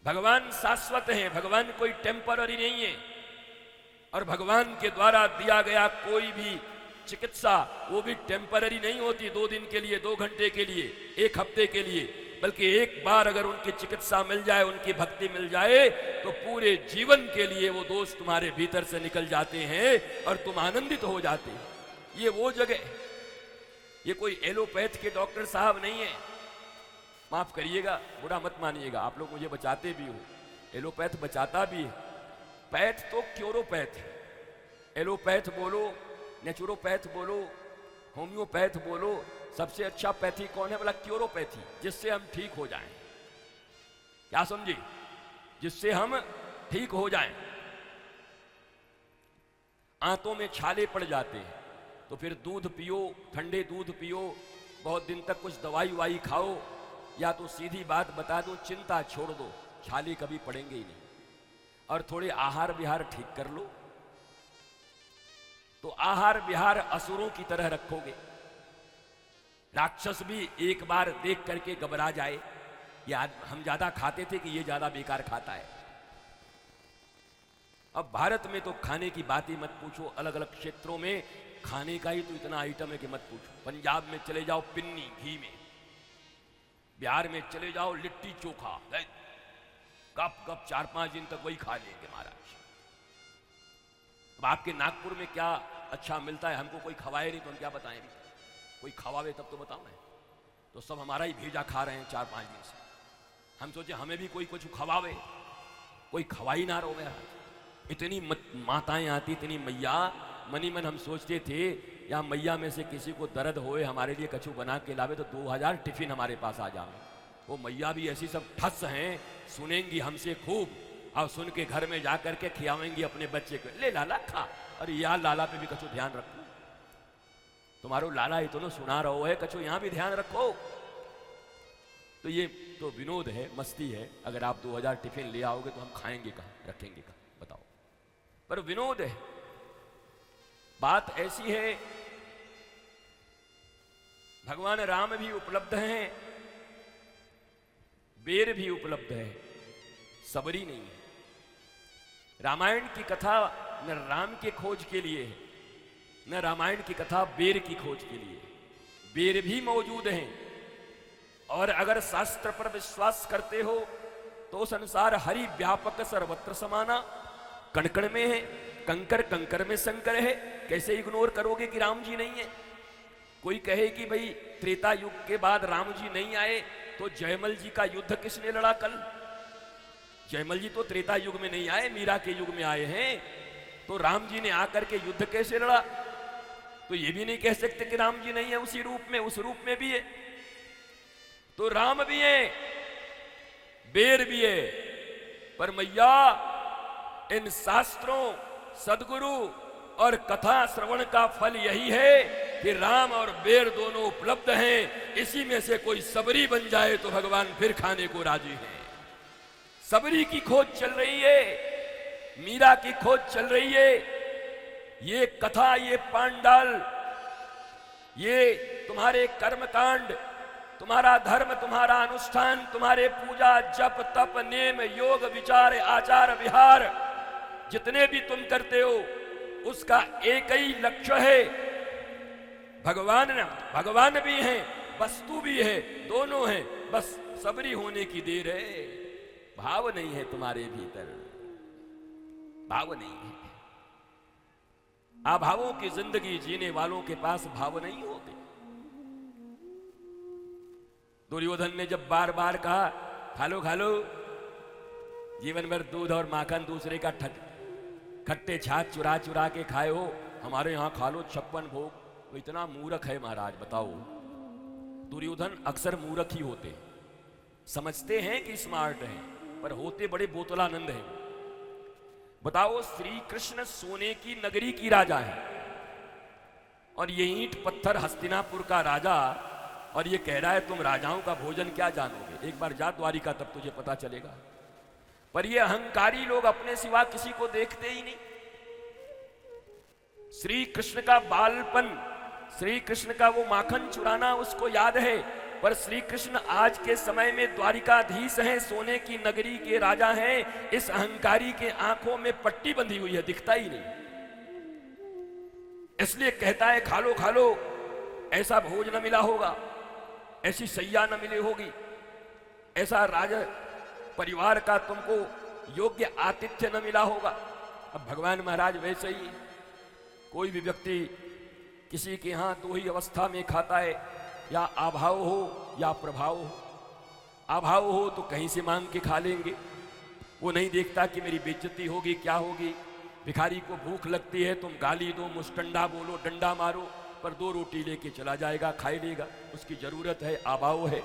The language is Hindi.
भगवान शाश्वत हैं, भगवान कोई टेम्पररी नहीं है। और भगवान के द्वारा दिया गया कोई भी चिकित्सा वो भी टेम्पररी नहीं होती, 2 दिन के लिए, 2 घंटे के लिए, 1 हफ्ते के लिए, बल्कि एक बार अगर उनकी चिकित्सा मिल जाए, उनकी भक्ति मिल जाए, तो पूरे जीवन के लिए वो दोष तुम्हारे भीतर से निकल जाते हैं और तुम आनंदित हो जाते हैं। ये वो जगह, ये कोई एलोपैथ के डॉक्टर साहब नहीं है। माफ करिएगा, बुरा मत मानिएगा, आप लोग मुझे बचाते भी हो, एलोपैथ बचाता भी है। पैथ तो क्योरोपैथ है, एलोपैथ बोलो, नेचुरोपैथ बोलो, होम्योपैथ बोलो, सबसे अच्छा पैथी कौन है? बोला क्योरोपैथी, जिससे हम ठीक हो जाएं। क्या समझे? जिससे हम ठीक हो जाएं। आंतों में छाले पड़ जाते हैं तो फिर दूध पियो, ठंडे दूध पियो, बहुत दिन तक कुछ दवाई वाई खाओ, या तो सीधी बात बता दो, चिंता छोड़ दो, छाले कभी पड़ेंगे ही नहीं। और थोड़े आहार विहार ठीक कर लो, तो आहार विहार असुरों की तरह रखोगे। राक्षस भी एक बार देख करके घबरा जाए, या हम ज्यादा खाते थे कि ये ज्यादा बेकार खाता है। अब भारत में तो खाने की बात ही मत पूछो, अलग अलग क्षेत्रों में खाने का ही तो इतना आइटम है कि मत पूछो। पंजाब में चले जाओ पिन्नी घी में, बिहार में चले जाओ लिट्टी चोखा, कप कप 4-5 दिन तक वही खा लेंगे महाराज। अब आपके नागपुर में क्या अच्छा मिलता है? हमको कोई खवाए नहीं तो हम क्या बताएं? कोई खवावे तब तो बताओ। मैं तो सब हमारा ही भेजा खा रहे हैं 4-5 दिन से। हम सोचे हमें भी कोई कुछ खवावे, कोई खवाई ना रहो। मेरा इतनी माताएं आती, इतनी मैया, मनी मन हम सोचते थे या मैया में से किसी को दर्द होए हमारे लिए कछु बना के लावे तो 2000 टिफिन हमारे पास आ जाए। वो मैया भी ऐसी सब ठस हैं, सुनेंगी हमसे खूब, और सुन के घर में जाकर के खियावेंगी अपने बच्चे को, ले लाला खा। अरे यार लाला पे भी कछु ध्यान रखो, तुम्हारो लाला ही तो न सुना रहो है, कछु यहाँ भी ध्यान रखो। तो ये तो विनोद है, मस्ती है। अगर आप 2000 टिफिन ले आओगे तो हम खाएंगे कहाँ, रखेंगे कहाँ, बताओ। पर विनोद है। बात ऐसी है, भगवान राम भी उपलब्ध हैं, बेर भी उपलब्ध है, सबरी नहीं है। रामायण की कथा न राम के खोज के लिए है, न रामायण की कथा बेर की खोज के लिए। बेर भी मौजूद हैं, और अगर शास्त्र पर विश्वास करते हो तो संसार हरि व्यापक सर्वत्र समाना, कण कण में है, कंकर कंकर में शंकर है। कैसे इग्नोर करोगे कि राम जी नहीं है? कोई कहे कि भाई त्रेता युग के बाद राम जी नहीं आए तो जयमल जी का युद्ध किसने लड़ा कल? जयमल जी तो त्रेता युग में नहीं आए, मीरा के युग में आए हैं। तो राम जी ने आकर के युद्ध कैसे लड़ा? तो ये भी नहीं कह सकते कि राम जी नहीं है उसी रूप में, उस रूप में भी है। तो राम भी है, बेर भी है, पर मैया इन शास्त्रों, सदगुरु और कथा श्रवण का फल यही है कि राम और बेर दोनों उपलब्ध हैं। इसी में से कोई सबरी बन जाए तो भगवान फिर खाने को राजी है। सबरी की खोज चल रही है, मीरा की खोज चल रही है। ये कथा, ये पांडाल, ये तुम्हारे कर्मकांड, तुम्हारा धर्म, तुम्हारा अनुष्ठान, तुम्हारे पूजा, जप, तप, नेम, योग, विचार, आचार, विहार, जितने भी तुम करते हो, उसका एक ही लक्ष्य है। भगवान भी है, वस्तु भी है, दोनों हैं, बस सबरी होने की देर है। भाव नहीं है तुम्हारे भीतर, भाव नहीं है। अभावों की जिंदगी जीने वालों के पास भाव नहीं होते। दुर्योधन ने जब बार बार कहा खा लो खा लो, जीवन भर दूध और माखन दूसरे का खट्टे छाछ चुरा चुरा के खाए हो, हमारे यहां खा लो 56 भोग। वो इतना मूर्ख है महाराज, बताओ। दुर्योधन अक्सर मूर्ख ही होते, समझते हैं कि स्मार्ट हैं, पर होते बड़े बोतलानंद हैं। बताओ, श्री कृष्ण सोने की नगरी की राजा है, और ये ईंट पत्थर हस्तिनापुर का राजा, और ये कह रहा है तुम राजाओं का भोजन क्या जानोगे? एक बार जा द्वारिका, तब तुझे पता चलेगा। पर ये अहंकारी लोग अपने सिवा किसी को देखते ही नहीं। श्री कृष्ण का बालपन, श्री कृष्ण का वो माखन चुराना उसको याद है, पर श्री कृष्ण आज के समय में द्वारिकाधीश हैं, सोने की नगरी के राजा हैं। इस अहंकारी के आंखों में पट्टी बंधी हुई है, दिखता ही नहीं। इसलिए कहता है खा लो खा लो, ऐसा भोज न मिला होगा, ऐसी सैया न मिली होगी, ऐसा राज परिवार का तुमको योग्य आतिथ्य न मिला होगा। अब भगवान महाराज वैसे ही, कोई भी व्यक्ति किसी के यहां दो ही अवस्था में खाता है, या अभाव हो या प्रभाव हो। अभाव हो तो कहीं से मांग के खा लेंगे, वो नहीं देखता कि मेरी बेइज्जती होगी क्या होगी। भिखारी को भूख लगती है, तुम गाली दो, मुस्टंडा बोलो, डंडा मारो, पर 2 रोटी लेके चला जाएगा, खाई लेगा, उसकी जरूरत है, अभाव है।